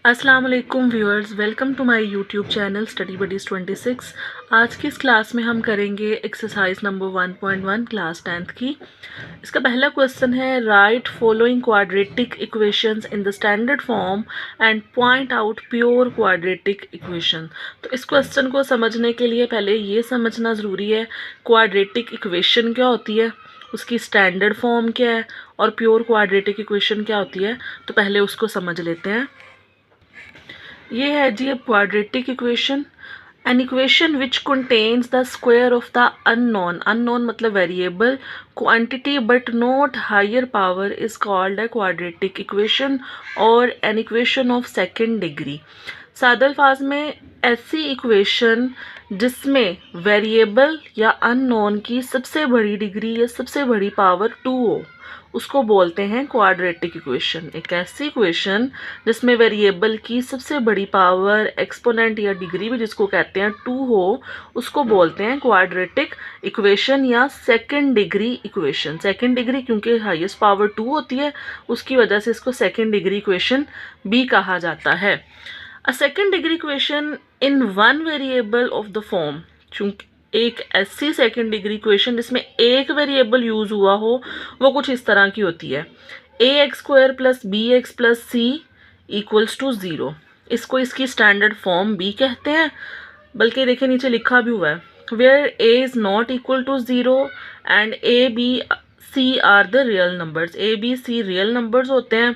अस्सलाम वालेकुम viewers, welcome to my YouTube channel study buddies 26। आज की इस क्लास में हम करेंगे एक्सरसाइज नंबर 1.1 क्लास 10th की। इसका पहला क्वेश्चन है right following quadratic equations in the standard form and point out pure quadratic equation. तो इस क्वेश्चन को समझने के लिए पहले ये समझना ज़रूरी है क्वाड्रेटिक इक्वेशन क्या होती है, उसकी स्टैंडर्ड फॉर्म क्या है और प्योर क्वाड्रेटिक इक्वेशन क्या होती है। तो पहले उसको समझ लेते हैं। ये है जी अब quadratic equation, an equation which contains the square of the unknown, unknown मतलब variable quantity but not higher power is called a quadratic equation और an equation of second degree. सादे अल्फाज में ऐसी इक्वेशन जिसमें वेरिएबल या अननोन की सबसे बड़ी डिग्री या सबसे बड़ी पावर 2 हो, उसको बोलते हैं क्वाड्रेटिक इक्वेशन। एक ऐसी इक्वेशन जिसमें वेरिएबल की सबसे बड़ी पावर, एक्सपोनेंट या डिग्री भी जिसको कहते हैं 2 हो, उसको बोलते हैं क्वाड्रेटिक इक्वेशन या second degree equation. Second degree क्योंकि हाईएस्ट पावर 2 होती है, उसकी वजह से इसको सेकेंड डिग्री इक्वेशन भी कहा जाता है। A second degree equation in one variable of the form, चूंकि एक ऐसी सेकेंड डिग्री इक्वेशन जिसमें एक वेरिएबल यूज हुआ हो, वो कुछ इस तरह की होती है ax² plus bx plus c equals to 0। इसको इसकी स्टैंडर्ड फॉर्म b कहते हैं, बल्कि देखिए नीचे लिखा भी हुआ है where a is not equal to 0 and a b c are the real numbers. a b c real numbers होते हैं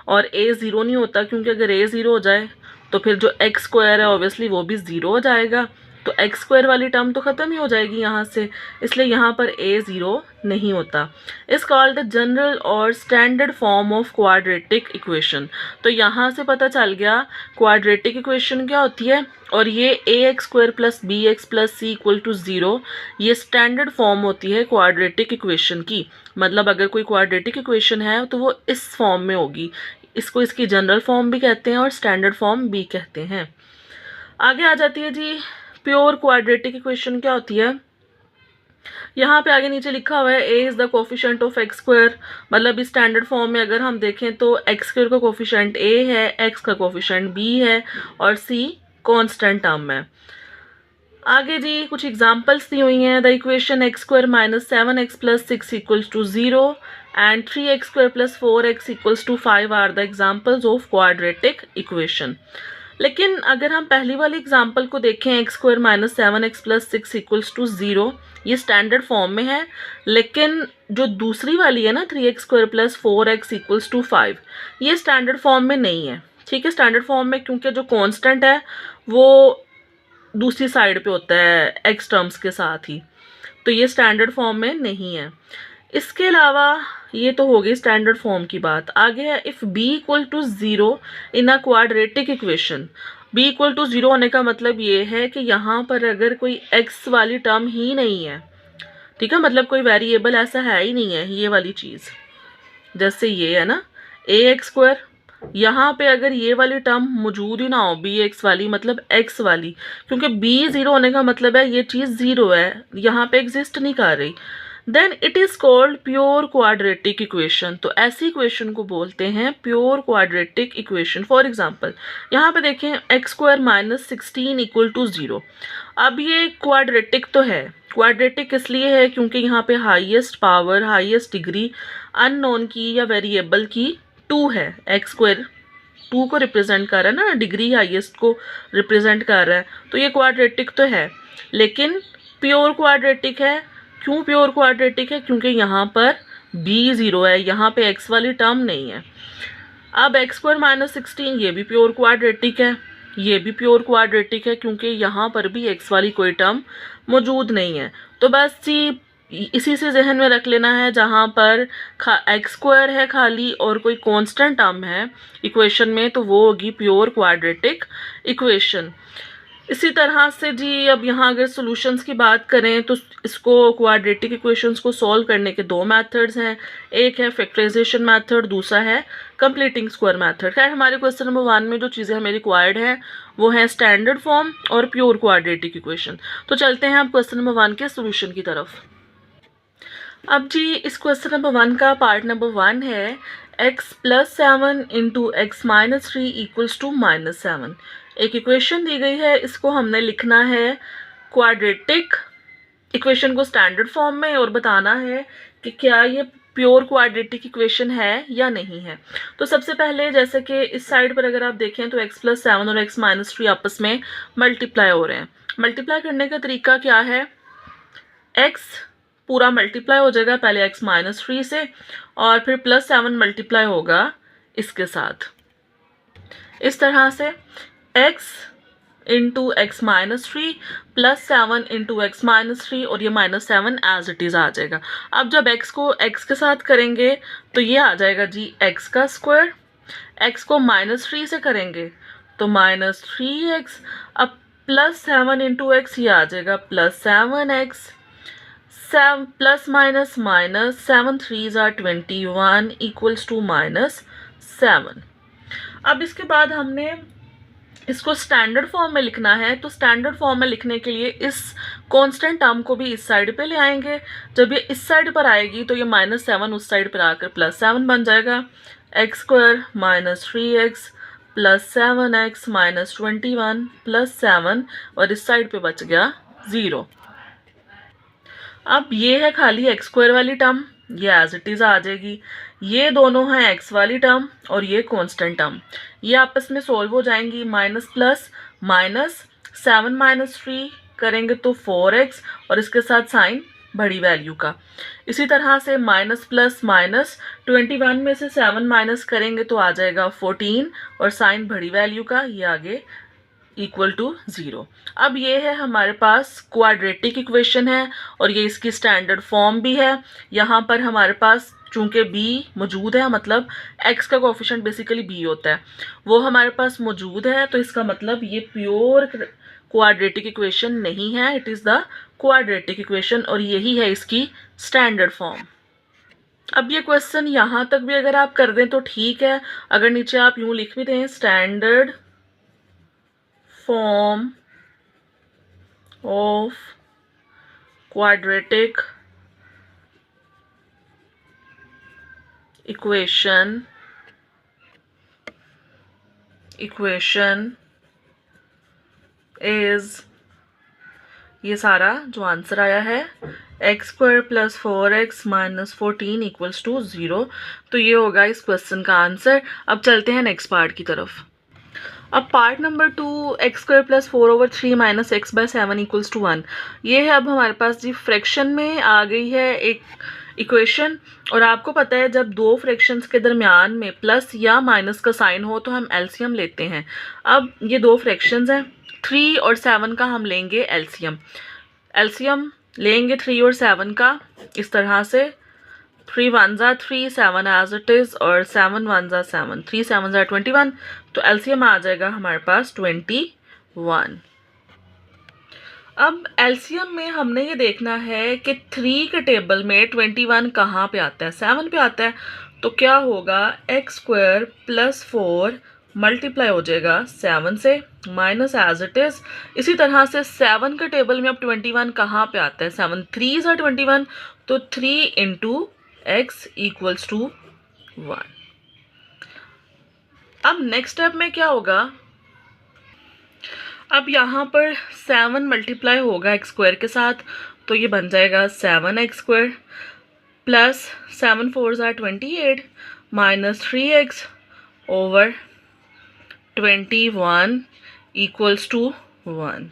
और a 0 नहीं होता, क्योंकि अगर a 0 हो जाए तो फिर जो x² है ऑब्वियसली वो भी 0 हो जाएगा, तो x² वाली टर्म तो ख़त्म ही हो जाएगी यहाँ से, इसलिए यहाँ पर a 0 नहीं होता। इस कॉल्ड द जनरल और standard form of quadratic equation. तो यहाँ से पता चल गया क्वाड्रेटिक इक्वेशन क्या होती है, और ये ax² plus bx plus c equal to 0 ये स्टैंडर्ड फॉर्म होती है क्वाड्रेटिक इक्वेशन की। मतलब अगर कोई क्वाड्रेटिक इक्वेशन है तो वो इस फॉर्म में होगी। इसको इसकी जनरल फॉर्म भी कहते हैं और स्टैंडर्ड फॉर्म भी कहते हैं। आगे आ जाती है जी प्योर क्वाड्रेटिक इक्वेशन क्या होती है। यहाँ पे आगे नीचे लिखा हुआ है a is the coefficient of x²। मतलब इस स्टैंडर्ड फॉर्म में अगर हम देखें तो x² का कोफिशिएंट a है, x का कोफिशिएंट b है और c कांस्टेंट टर्म है। आगे जी कुछ एग्जांपल्स दी हुई हैं। The equation x² minus 7x plus 6 equals to 0 and 3x² plus 4x equals to 5 are the examples of quadratic equation. लेकिन अगर हम पहली वाली एग्जांपल को देखें x² minus 7x plus 6 equals to 0, ये स्टैंडर्ड फॉर्म में है। लेकिन जो दूसरी वाली है ना 3x² plus 4x equals to 5, ये स्टैंडर्ड फॉर्म में नहीं है। ठीक है, स्टैंडर्ड फॉर्म में क्योंकि जो कांस्टेंट है वो दूसरी साइड पे होता है x टर्म्स के साथ ही, तो ये स्टैंडर्ड फॉर्म में नहीं है। इसके अलावा ये तो हो गई स्टैंडर्ड फॉर्म की बात। आगे है if b equal to 0 in a quadratic equation. b equal to 0 होने का मतलब ये है कि यहाँ पर अगर कोई x वाली टर्म ही नहीं है, ठीक है, मतलब कोई वेरिएबल ऐसा है ही नहीं है, ये वाली चीज़ जैसे ये है ना ax², यहाँ पे अगर ये वाली टर्म मौजूद ही ना हो bx वाली, मतलब x वाली, क्योंकि b 0 होने का मतलब है ये चीज़ 0 है, यहाँ पे एग्जिस्ट नहीं कर रही, then it is called pure quadratic equation. तो ऐसी इक्वेशन को बोलते हैं pure quadratic equation. For example यहाँ पे देखें x² माइनस 16 इक्वल टू 0। अब ये क्वाड्रेटिक तो है, क्वाड्रेटिक इसलिए है क्योंकि यहाँ पे highest power, highest degree unknown की या वेरिएबल की 2 है। x² 2 को रिप्रेजेंट कर रहा है ना, डिग्री हाईएस्ट को रिप्रेजेंट कर रहा है, तो ये क्वाड्रेटिक तो है। लेकिन प्योर क्वाड्रेटिक है। क्यों प्योर क्वाड्रेटिक है? क्योंकि यहाँ पर b 0 है, यहाँ पे x वाली टर्म नहीं है। अब x² माइनस 16 ये भी प्योर क्वाड्रेटिक है, ये भी प्योर क्वाड्रेटिक है क्योंकि यहाँ पर भी x वाली कोई टर्म मौजूद नहीं है। तो बस जी इसी से जहन में रख लेना है, जहाँ पर x² है खाली और कोई कांस्टेंट टर्म है इक्वेशन में, तो वो होगी प्योर क्वाड्रेटिक इक्वेशन। इसी तरह से जी अब यहाँ अगर सॉल्यूशंस की बात करें तो इसको क्वाड्रेटिक इक्वेशंस को सॉल्व करने के 2 मेथड्स हैं। एक है फैक्टराइजेशन मेथड, दूसरा है कंप्लीटिंग स्क्वायर मेथड। खैर हमारे क्वेश्चन नंबर 1 में जो चीज़ें हमें रिक्वायर्ड हैं वो है स्टैंडर्ड फॉर्म और प्योर क्वाड्रेटिक इक्वेशन। तो चलते हैं अब क्वेश्चन नंबर 1 के सोल्यूशन की तरफ। अब जी इस क्वेश्चन नंबर 1 का पार्ट नंबर 1 है x plus 7 into x minus 3 equals to -7। एक इक्वेशन दी गई है, इसको हमने लिखना है क्वाड्रेटिक इक्वेशन को स्टैंडर्ड फॉर्म में और बताना है कि क्या ये प्योर क्वाड्रेटिक इक्वेशन है या नहीं है। तो सबसे पहले जैसे कि इस साइड पर अगर आप देखें तो x प्लस 7 और x माइनस 3 आपस में मल्टीप्लाई हो रहे हैं। मल्टीप्लाई करने का तरीका क्या है, x पूरा मल्टीप्लाई हो जाएगा पहले x माइनस 3 से और फिर प्लस 7 मल्टीप्लाई होगा इसके साथ। इस तरह से x into x minus 3 plus 7 into x minus 3 और ये -7 एज इट इज़ आ जाएगा। अब जब x को x के साथ करेंगे तो ये आ जाएगा जी x का स्क्वायर। x को -3 से करेंगे तो -3x। अब प्लस 7 इंटू एक्स ये आ जाएगा +7x। Plus minus minus 7 3s are 21 equals to -7। अब इसके बाद हमने इसको स्टैंडर्ड फॉर्म में लिखना है। तो स्टैंडर्ड फॉर्म में लिखने के लिए इस कांस्टेंट टर्म को भी इस साइड पे ले आएंगे। जब ये इस साइड पर आएगी तो ये -7 उस साइड पर आकर +7 बन जाएगा। x square -3x plus 7x -21 plus 7 और इस साइड पे बच गया 0। अब ये है खाली x स्क्वायर वाली टर्म, ये एज इट इज़ आ जाएगी। ये दोनों हैं x वाली टर्म और ये कांस्टेंट टर्म, ये आपस में सोल्व हो जाएंगी। माइनस प्लस माइनस 7 - 3 करेंगे तो 4x और इसके साथ साइन बड़ी वैल्यू का। इसी तरह से माइनस प्लस माइनस 21 में से 7 माइनस करेंगे तो आ जाएगा 14 और साइन बड़ी वैल्यू का, ये आगे इक्वल टू 0। अब ये है हमारे पास क्वाड्रेटिक इक्वेशन है और ये इसकी स्टैंडर्ड फॉर्म भी है। यहाँ पर हमारे पास चूंकि b मौजूद है, मतलब x का कोफिशिएंट बेसिकली b होता है, वो हमारे पास मौजूद है। तो इसका मतलब ये प्योर क्वाड्रेटिक इक्वेशन नहीं है, it is the quadratic equation और यही है इसकी स्टैंडर्ड फॉर्म। अब ये क्वेश्चन यहाँ तक भी अगर आप कर दें तो ठीक है, अगर नीचे आप यूँ लिख भी दें standard form of quadratic equation is, ये सारा जो आंसर आया है x square plus 4x - 14 equals to 0। तो ये होगा इस क्वेश्चन का आंसर। अब चलते हैं नेक्स्ट पार्ट की तरफ। अब part number 2 x square plus 4/3 - x/7 equals to 1। ये है अब हमारे पास जी फ्रैक्शन में आ गई है एक इक्वेशन, और आपको पता है जब दो फ्रैक्शंस के दरमियान में प्लस या माइनस का साइन हो तो हम एलसीएम लेते हैं। अब ये दो फ्रैक्शंस हैं, 3 और 7 का हम लेंगे एलसीएम लेंगे 3 और 7 का इस तरह से। 3 1s are 3, 7 as it is और 7 1s are 7, 3 7s are 21। तो एलसीएम आ जाएगा हमारे पास 21। अब एलसीएम में हमने ये देखना है कि 3 के टेबल में 21 कहाँ पे आता है, 7 पे आता है। तो क्या होगा, एक्स स्क्वायर प्लस 4 मल्टीप्लाई हो जाएगा 7 से माइनस एज इट इज़। इसी तरह से 7 के टेबल में अब 21 कहाँ पे आता है, 7 3s are 21, तो 3 इंटू एक्स इक्वल्स टू 1। अब नेक्स्ट स्टेप में क्या होगा, अब यहाँ पर 7 मल्टीप्लाई होगा एक्स स्क्वायर के साथ, तो ये बन जाएगा 7x square plus 7 4s are 28 minus 3x over 21 equals to 1।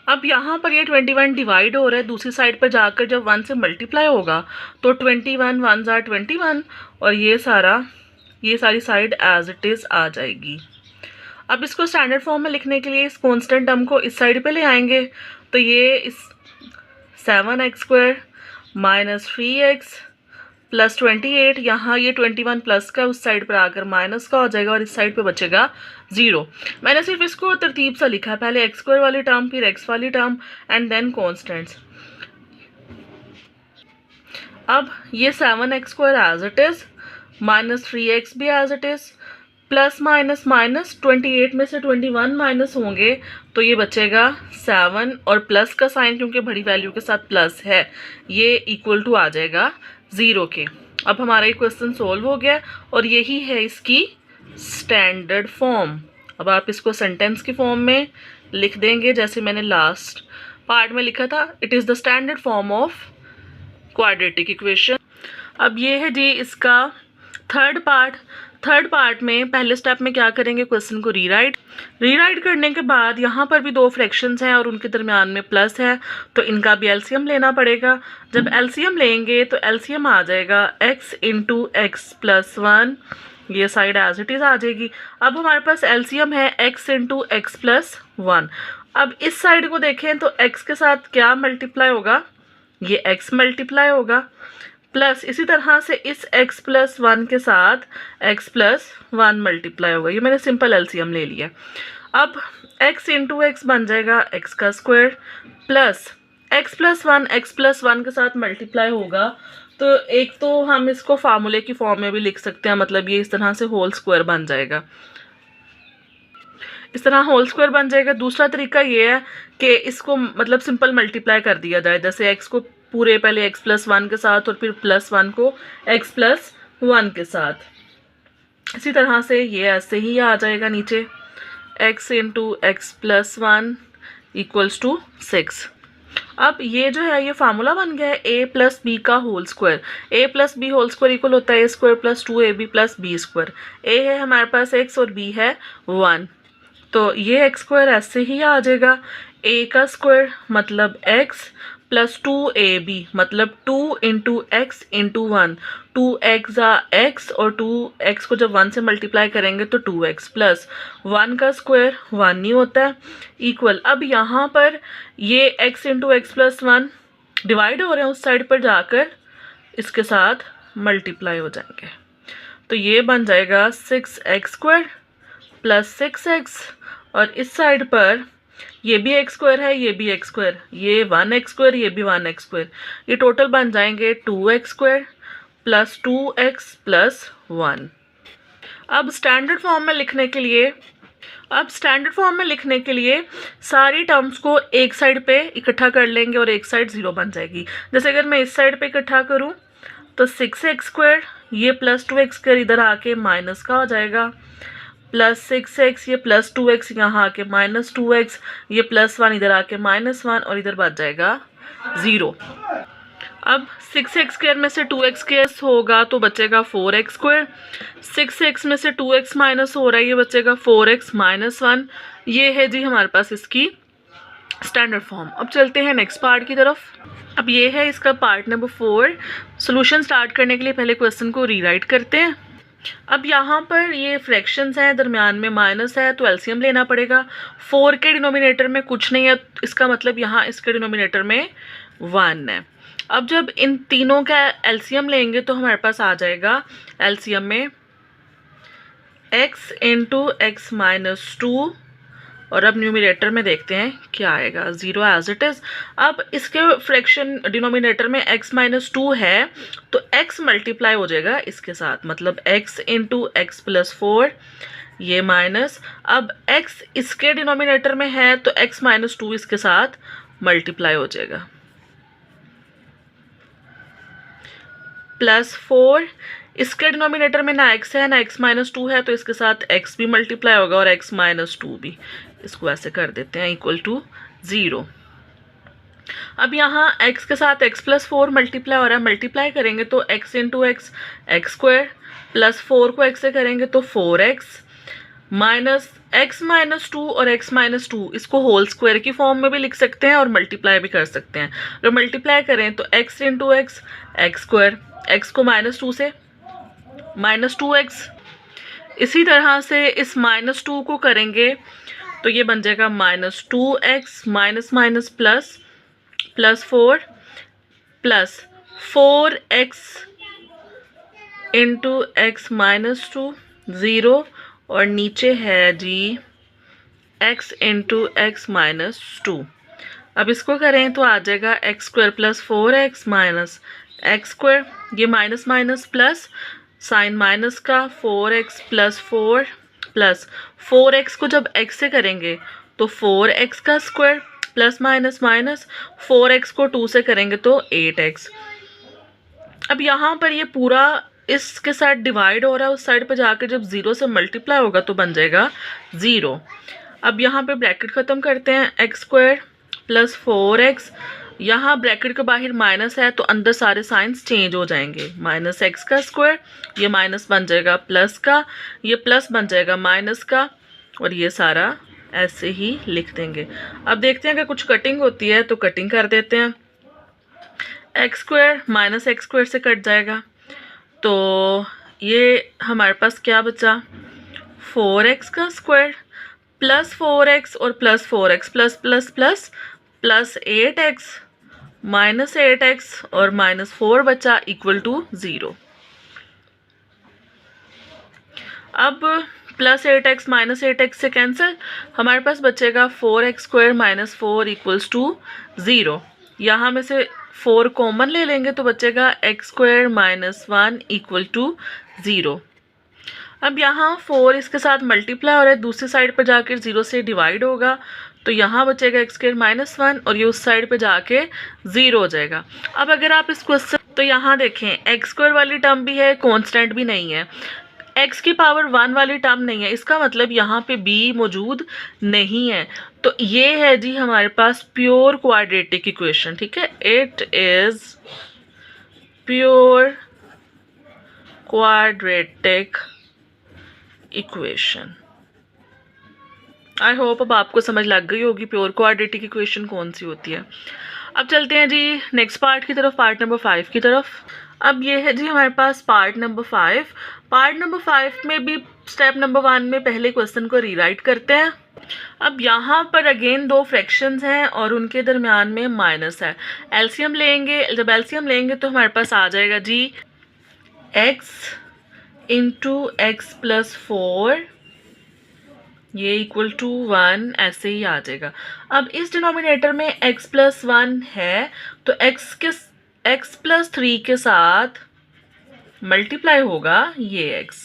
अब यहाँ पर ये 21 डिवाइड हो रहा है, दूसरी साइड पर जाकर जब 1 से मल्टीप्लाई होगा तो 21 1s are 21 और ये सारी साइड एज इट इज़ आ जाएगी। अब इसको स्टैंडर्ड फॉर्म में लिखने के लिए इस कांस्टेंट टर्म को इस साइड पे ले आएंगे, तो ये इस 7x square minus 3x plus 28, यहाँ ये 21 प्लस का उस साइड पर आकर माइनस का हो जाएगा और इस साइड पे बचेगा 0। मैंने सिर्फ इसको तरतीब सा लिखा है, पहले x स्क्वायर वाली टर्म फिर x वाली टर्म एंड देन कॉन्स्टेंट्स। अब ये 7x square as it is minus 3x भी as it is, plus minus minus 28 में से 21 माइनस होंगे तो ये बचेगा 7 और प्लस का साइन क्योंकि बड़ी वैल्यू के साथ प्लस है, ये इक्वल टू आ जाएगा 0 के। अब हमारा ये क्वेश्चन सोल्व हो गया और यही है इसकी स्टैंडर्ड फॉर्म। अब आप इसको सेंटेंस की फॉर्म में लिख देंगे जैसे मैंने लास्ट पार्ट में लिखा था, it is the standard form of quadratic equation. अब ये है जी इसका थर्ड पार्ट में पहले स्टेप में क्या करेंगे, क्वेश्चन को रीराइट करने के बाद यहाँ पर भी दो फ्रैक्शंस हैं और उनके दरमियान में प्लस है, तो इनका भी एलसीएम लेना पड़ेगा। जब एलसीएम लेंगे तो एलसीएम आ जाएगा x इंटू एक्स प्लस 1, ये साइड एज इट इज़ आ जाएगी। अब हमारे पास एलसीएम है x इंटू एक्स प्लस 1। अब इस साइड को देखें तो x के साथ क्या मल्टीप्लाई होगा, ये x मल्टीप्लाई होगा, प्लस इसी तरह से इस x प्लस 1 के साथ x प्लस 1 मल्टीप्लाई होगा। ये मैंने सिंपल एलसीएम ले लिया। अब x इंटू एक्स बन जाएगा x का स्क्वायर प्लस x प्लस 1 के साथ मल्टीप्लाई होगा, तो एक तो हम इसको फार्मूले की फॉर्म में भी लिख सकते हैं, मतलब ये इस तरह से होल स्क्वायर बन जाएगा, इस तरह होल स्क्वायर बन जाएगा। दूसरा तरीका ये है कि इसको मतलब सिंपल मल्टीप्लाई कर दिया जाए, जैसे x को पूरे पहले x प्लस 1 के साथ और फिर प्लस 1 को x प्लस 1 के साथ। इसी तरह से ये ऐसे ही आ जाएगा नीचे, x into x plus 1 equals to 6। अब ये जो है ये फार्मूला बन गया है a प्लस बी का whole square. a plus B whole square equal होता है a square plus 2ab plus B square. a है हमारे पास x और b है 1, तो ये एक्स स्क्वायर ऐसे ही आ जाएगा। a का स्क्वायर मतलब x प्लस 2ab मतलब 2 into x into 1, 2x x और 2x को जब 1 से मल्टीप्लाई करेंगे तो 2x प्लस 1 का स्क्वायर 1 ही होता है इक्वल। अब यहाँ पर ये x into x plus 1 divide हो रहे हैं, उस साइड पर जाकर इसके साथ मल्टीप्लाई हो जाएंगे, तो ये बन जाएगा 6x स्क्वायर प्लस 6x, और इस साइड पर ये भी एक्स स्क्वायर है, ये भी एक्स स्क्वायर, ये 1x स्क्वायर, ये भी 1x स्क्वायर, ये टोटल बन जाएंगे 2x square plus 2x plus 1। अब स्टैंडर्ड फॉर्म में लिखने के लिए सारी टर्म्स को एक साइड पे इकट्ठा कर लेंगे और एक साइड 0 बन जाएगी। जैसे अगर मैं इस साइड पे इकट्ठा करूं तो 6x स्क्वायर, ये प्लस 2x स्क्वायर इधर आके माइनस का हो जाएगा, प्लस 6x, ये प्लस 2x यहाँ आके माइनस 2x, ये प्लस 1 इधर आके माइनस 1, और इधर बच जाएगा 0। अब 6x स्क्वायर में से 2x स्क्वायर होगा तो बचेगा 4x स्क्वायर, 6x में से 2x माइनस हो रहा है, ये बचेगा 4x माइनस 1। ये है जी हमारे पास इसकी स्टैंडर्ड फॉर्म। अब चलते हैं नेक्स्ट पार्ट की तरफ। अब ये है इसका पार्ट नंबर 4। सोल्यूशन स्टार्ट करने के लिए पहले क्वेश्चन को रीराइट करते हैं। अब यहाँ पर ये फ्रैक्शंस हैं, दरमियान में माइनस है, तो एलसीएम लेना पड़ेगा। 4 के डिनोमिनेटर में कुछ नहीं है, इसका मतलब यहाँ इसके डिनोमिनेटर में 1 है। अब जब इन तीनों का एलसीएम लेंगे तो हमारे पास आ जाएगा एलसीएम में x इंटू एक्स माइनस 2, और अब न्यूमिनेटर में देखते हैं क्या आएगा, 0 एज इट इज़। अब इसके फ्रैक्शन डिनोमिनेटर में x माइनस 2 है, तो x मल्टीप्लाई हो जाएगा इसके साथ, मतलब x इंटू एक्स प्लस 4, ये माइनस। अब x इसके डिनोमिनेटर में है तो x माइनस 2 इसके साथ मल्टीप्लाई हो जाएगा, प्लस 4। इसके डिनोमिनेटर में ना x है ना x माइनस 2 है, तो इसके साथ x भी मल्टीप्लाई होगा और x माइनस 2 भी, इसको ऐसे कर देते हैं इक्वल टू 0। अब यहाँ x के साथ x प्लस 4 मल्टीप्लाई हो रहा है, मल्टीप्लाई करेंगे तो x into x x square plus 4 को x से करेंगे तो 4x माइनस x माइनस 2 और x माइनस 2, इसको होल स्क्वायर की फॉर्म में भी लिख सकते हैं और मल्टीप्लाई भी कर सकते हैं। अगर मल्टीप्लाई करें तो x into x x square, x को माइनस 2 से माइनस 2x, इसी तरह से इस माइनस 2 को करेंगे तो ये बन जाएगा minus 2x minus minus plus plus 4 plus 4x into x minus 2 0, और नीचे है जी x इंटू एक्स माइनस 2। अब इसको करें तो आ जाएगा x square plus 4x minus x square, ये minus minus plus sign minus का 4x प्लस 4 प्लस 4x को जब x से करेंगे तो 4x का square plus minus minus 4x को 2 से करेंगे तो 8x। अब यहाँ पर ये पूरा इसके साथ डिवाइड हो रहा है, उस साइड पर जाकर जब 0 से मल्टीप्लाई होगा तो बन जाएगा 0। अब यहाँ पे ब्रैकेट ख़त्म करते हैं, एक्स स्क्वायर प्लस 4x, यहाँ ब्रैकेट के बाहर माइनस है तो अंदर सारे साइंस चेंज हो जाएंगे, माइनस एक्स का स्क्वायर, ये माइनस बन जाएगा प्लस का, ये प्लस बन जाएगा माइनस का, और ये सारा ऐसे ही लिख देंगे। अब देखते हैं अगर कुछ कटिंग होती है तो कटिंग कर देते हैं। X square minus x square से कट जाएगा, तो ये हमारे पास क्या बचा, 4x का स्क्वायर प्लस 4x और plus 4x plus plus plus plus 8x minus 8x और माइनस 4 बचा इक्वल टू 0। अब प्लस 8x माइनस 8x से कैंसिल, हमारे पास बचेगा 4x square minus 4 equals to 0। यहाँ में से 4 कॉमन ले लेंगे तो बचेगा x square minus 1 equal to 0। अब यहाँ 4 इसके साथ मल्टीप्लाई हो रहा है, दूसरी साइड पर जाकर 0 से डिवाइड होगा तो यहाँ बचेगा एक्स स्क्वायर माइनस 1 और ये उस साइड पे जाके 0 हो जाएगा। अब अगर आप इस क्वेश्चन तो यहाँ देखें एक्स स्क्वायर वाली टर्म भी है, कांस्टेंट भी नहीं है, x की पावर 1 वाली टर्म नहीं है, इसका मतलब यहाँ पे b मौजूद नहीं है। तो ये है जी हमारे पास प्योर क्वाड्रेटिक इक्वेशन, ठीक है, it is pure quadratic equation. I hope अब आपको समझ लग गई होगी प्योर क्वाड्रेटिक इक्वेशन कौन सी होती है। अब चलते हैं जी नेक्स्ट पार्ट की तरफ, पार्ट नंबर 5 की तरफ। अब ये है जी हमारे पास पार्ट नंबर 5। पार्ट नंबर 5 में भी स्टेप नंबर 1 में पहले क्वेश्चन को रीराइट करते हैं। अब यहाँ पर अगेन 2 फ्रैक्शंस हैं और उनके दरमियान में माइनस है, एलसीएम लेंगे, जब एलसीएम लेंगे तो हमारे पास आ जाएगा जी x इंटू एक्स प्लस 4 ये इक्वल टू 1, ऐसे ही आ जाएगा। अब इस डिनोमिनेटर में x प्लस 1 है तो x प्लस 3 के साथ मल्टीप्लाई होगा ये x,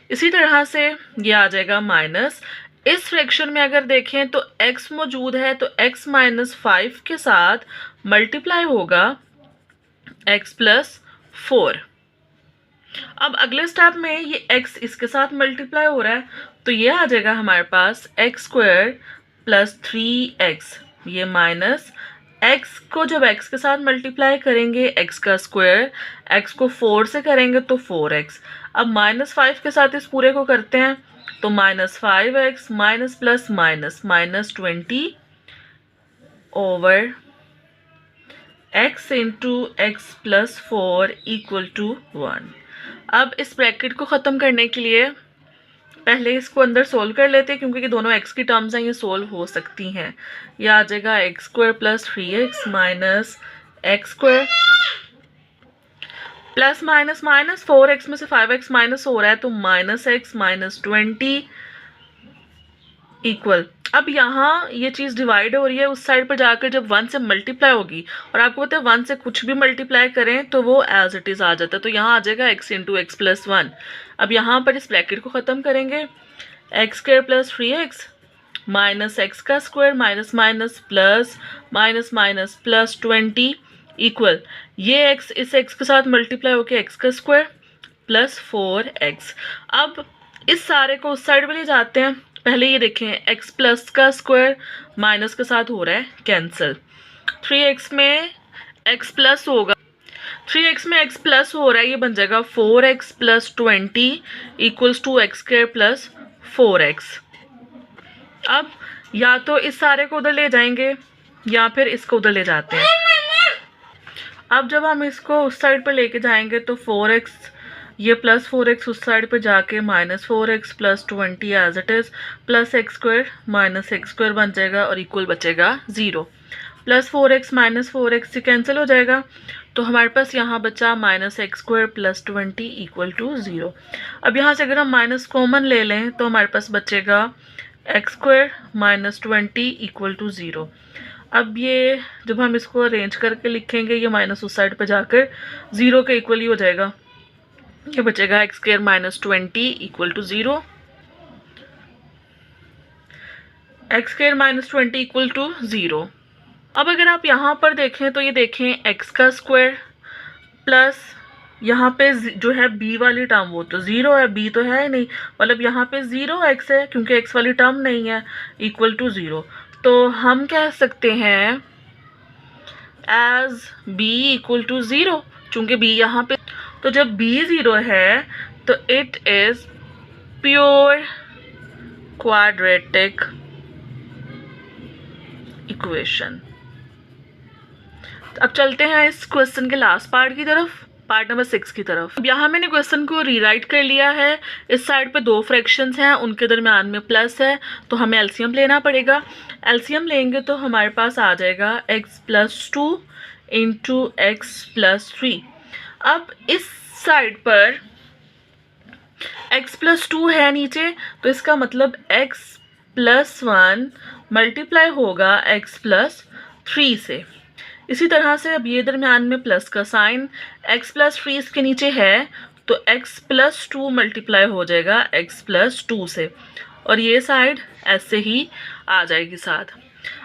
इसी तरह से ये आ जाएगा माइनस। इस फ्रैक्शन में अगर देखें तो x मौजूद है तो x माइनस 5 के साथ मल्टीप्लाई होगा x प्लस 4। अब अगले स्टेप में ये x इसके साथ मल्टीप्लाई हो रहा है तो ये आ जाएगा हमारे पास एक्स स्क्वायर प्लस 3x, ये माइनस x को जब x के साथ मल्टीप्लाई करेंगे x का स्क्वायर, x को 4 से करेंगे तो 4x। अब माइनस 5 के साथ इस पूरे को करते हैं तो minus 5x minus plus minus minus 20 over x into x plus 4 equal to 1। अब इस ब्रैकेट को ख़त्म करने के लिए पहले इसको अंदर सोल्व कर लेते हैं क्योंकि ये दोनों x की टर्म्स हैं, ये सोल्व हो सकती हैं। ये आ जाएगा x square plus 3x minus x square plus minus minus 4x में से 5x माइनस हो रहा है तो माइनस x माइनस 20 इक्वल। अब यहाँ ये चीज़ डिवाइड हो रही है, उस साइड पर जाकर जब 1 से मल्टीप्लाई होगी और आपको पता है 1 से कुछ भी मल्टीप्लाई करें तो वो एज इट इज़ आ जाता है, तो यहाँ आ जाएगा x इंटू एक्स प्लस 1। अब यहाँ पर इस ब्रैकेट को ख़त्म करेंगे, x square plus 3x minus x का square minus minus plus minus minus plus 20 equal ये x इस x के साथ मल्टीप्लाई होकर x का स्क्वायर प्लस 4x। अब इस सारे को उस साइड पर ले जाते हैं, पहले ये देखें x प्लस का स्क्वायर माइनस के साथ हो रहा है कैंसिल, 3x में x प्लस होगा, 3x में x प्लस हो रहा है, ये बन जाएगा 4x plus 20 equals to x square plus 4x। अब या तो इस सारे को उधर ले जाएंगे या फिर इसको उधर ले जाते हैं। अब जब हम इसको उस साइड पर लेके जाएंगे तो 4x ये प्लस 4x उस साइड पे जाके minus 4x plus 20 as it is plus x square minus x square बन जाएगा और इक्वल बचेगा 0। प्लस 4x माइनस 4x से कैंसिल हो जाएगा तो हमारे पास यहाँ बचा minus x square plus 20 equal to 0। अब यहाँ से अगर हम माइनस कॉमन ले लें तो हमारे पास बचेगा x square minus 20 equal to 0। अब ये जब हम इसको अरेंज करके लिखेंगे ये माइनस उस साइड पर जाकर 0 के इक्वल ही हो जाएगा, ये बचेगा x square minus 20 equal to 0, x square minus 20 equal to 0। अब अगर आप यहाँ पर देखें तो ये देखें एक्स का स्क्वायर प्लस यहाँ पे जो है b वाली टर्म वो तो 0 है, b तो है ही नहीं, मतलब यहाँ पे 0x है क्योंकि x वाली टर्म नहीं है, इक्वल टू 0। तो हम कह सकते हैं एज b इक्वल टू 0, चूँकि b यहाँ पे, तो जब b 0 है तो it is pure quadratic equation. अब चलते हैं इस क्वेश्चन के लास्ट पार्ट की तरफ, पार्ट नंबर 6 की तरफ। अब यहाँ मैंने क्वेश्चन को रीराइट कर लिया है। इस साइड पे दो फ्रैक्शंस हैं, उनके दरमियान में प्लस है, तो हमें एलसीएम लेना पड़ेगा। एलसीएम लेंगे तो हमारे पास आ जाएगा x+2 इंटू x+3। अब इस साइड पर x+2 है नीचे, तो इसका मतलब x+1 मल्टीप्लाई होगा x+3 से। इसी तरह से अब ये दरमियान में प्लस का साइन, x+3 इसके नीचे है तो x+2 मल्टीप्लाई हो जाएगा x+2 से, और ये साइड ऐसे ही आ जाएगी साथ।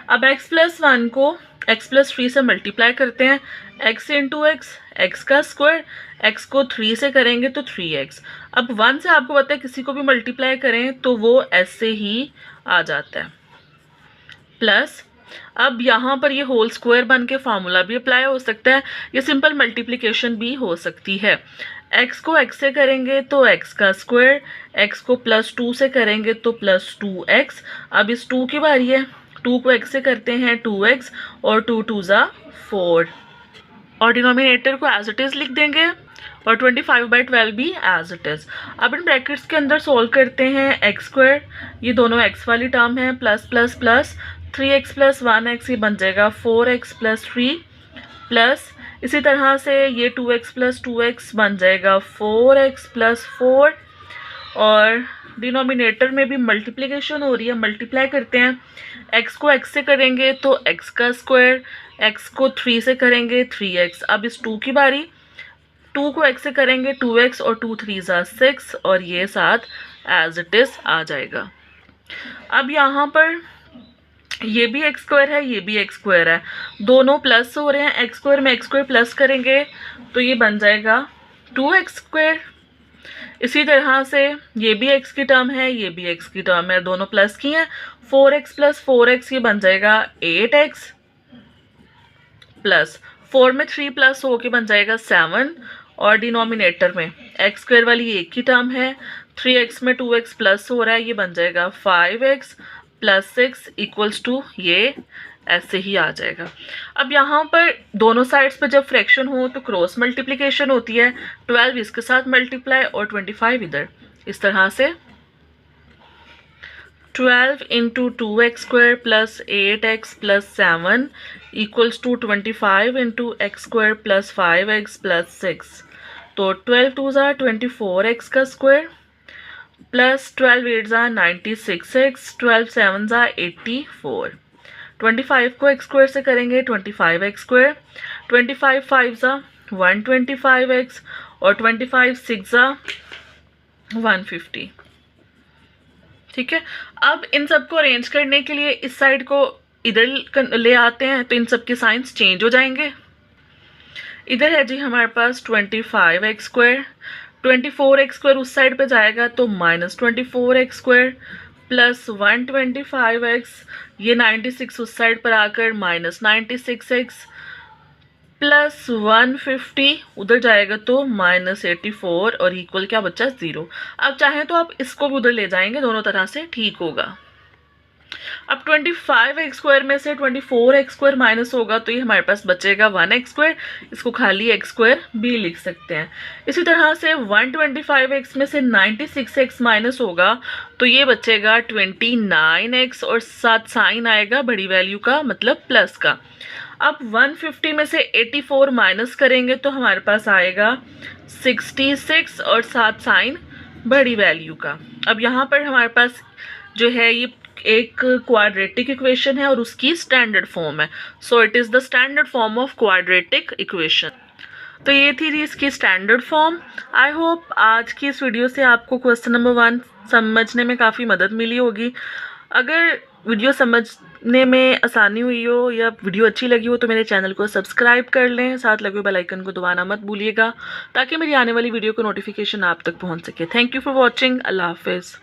अब x+1 को x+3 से मल्टीप्लाई करते हैं, x इंटू x का स्क्वायर, x को 3 से करेंगे तो 3x। अब 1 से आपको पता है किसी को भी मल्टीप्लाई करें तो वो ऐसे ही आ जाता है, प्लस अब यहाँ पर ये होल स्क्वायर बन के फार्मूला भी अप्लाई हो सकता है, ये सिंपल मल्टीप्लिकेशन भी हो सकती है। x को x से करेंगे तो x का स्क्वायर, x को +2 से करेंगे तो +2x। अब इस 2 की बारी है, 2 को x से करते हैं 2x और 2 2 ज़ा 4, और डिनोमिनेटर को एज इट इज़ लिख देंगे और 25/12 भी एज इट इज़। अब इन ब्रैकेट्स के अंदर सोल्व करते हैं x², ये दोनों x वाली टर्म है, plus plus plus 3x + 1x, ये बन जाएगा 4x + 3, प्लस इसी तरह से ये 2x + 2x बन जाएगा 4x + 4, और डिनोमिनेटर में भी मल्टीप्लिकेशन हो रही है, मल्टीप्लाई करते हैं। x को x से करेंगे तो x का स्क्वायर, x को 3 से करेंगे 3x। अब इस 2 की बारी, 2 को x से करेंगे 2x और 2 3 ज़ा 6, और ये साथ एज इट इज़ आ जाएगा। अब यहाँ पर ये भी x² है, ये भी x² है, दोनों प्लस हो रहे हैं, x² में x² प्लस करेंगे तो ये बन जाएगा 2x²। इसी तरह से ये भी x की टर्म है, ये भी x की टर्म है, दोनों प्लस की हैं, 4x + 4x, ये बन जाएगा 8x, प्लस 4 में 3 प्लस हो के बन जाएगा 7, और डिनोमिनेटर में x² वाली एक की टर्म है, 3x में 2x प्लस हो रहा है, ये बन जाएगा 5x + 6 इक्वल्स टू ये ऐसे ही आ जाएगा। अब यहाँ पर दोनों साइड्स पर जब फ्रैक्शन हो तो क्रॉस मल्टीप्लिकेशन होती है, 12 इसके साथ मल्टीप्लाई और 25 इधर, इस तरह से 12 into 2x² + 8x + 7 equals to 25 into x² + 5x + 6, तो 12 2 ज़ा 24x का स्क्वायर, प्लस 12 8 ज़ा 96x, 12 7 ज़ा 84, 25 को x² से करेंगे 25x², 25 5 ज़ा 125x, और 25 6 ज़ा 150। ठीक है, अब इन सबको अरेंज करने के लिए इस साइड को इधर ले आते हैं तो इन सब के साइंस चेंज हो जाएंगे। इधर है जी हमारे पास 25x², 24x² उस साइड पे जाएगा तो -24x² प्लस 125x, ये 96 उस साइड पर आकर -96x, प्लस 150 उधर जाएगा तो -84, और इक्वल क्या बचा 0। अब चाहें तो आप इसको भी उधर ले जाएंगे, दोनों तरह से ठीक होगा। अब 25x² में से 24x² माइनस होगा तो ये हमारे पास बचेगा 1x², इसको खाली x² भी लिख सकते हैं। इसी तरह से 125x में से 96x माइनस होगा तो ये बचेगा 29x, और साथ साइन आएगा बड़ी वैल्यू का, मतलब प्लस का। अब 150 में से 84 माइनस करेंगे तो हमारे पास आएगा 66, और साथ साइन बड़ी वैल्यू का। अब यहाँ पर हमारे पास जो है ये एक क्वाड्रेटिक इक्वेशन है और उसकी स्टैंडर्ड फॉर्म है, so it is the standard form of quadratic equation. तो ये थी इसकी स्टैंडर्ड फॉर्म। आई होप आज की इस वीडियो से आपको क्वेश्चन नंबर 1 समझने में काफ़ी मदद मिली होगी। अगर वीडियो समझने में आसानी हुई हो या वीडियो अच्छी लगी हो तो मेरे चैनल को सब्सक्राइब कर लें, साथ लगे बेल आइकन को दबाना मत भूलिएगा ताकि मेरी आने वाली वीडियो को नोटिफिकेशन आप तक पहुंच सके। Thank you for watching. अल्लाह हाफिज़।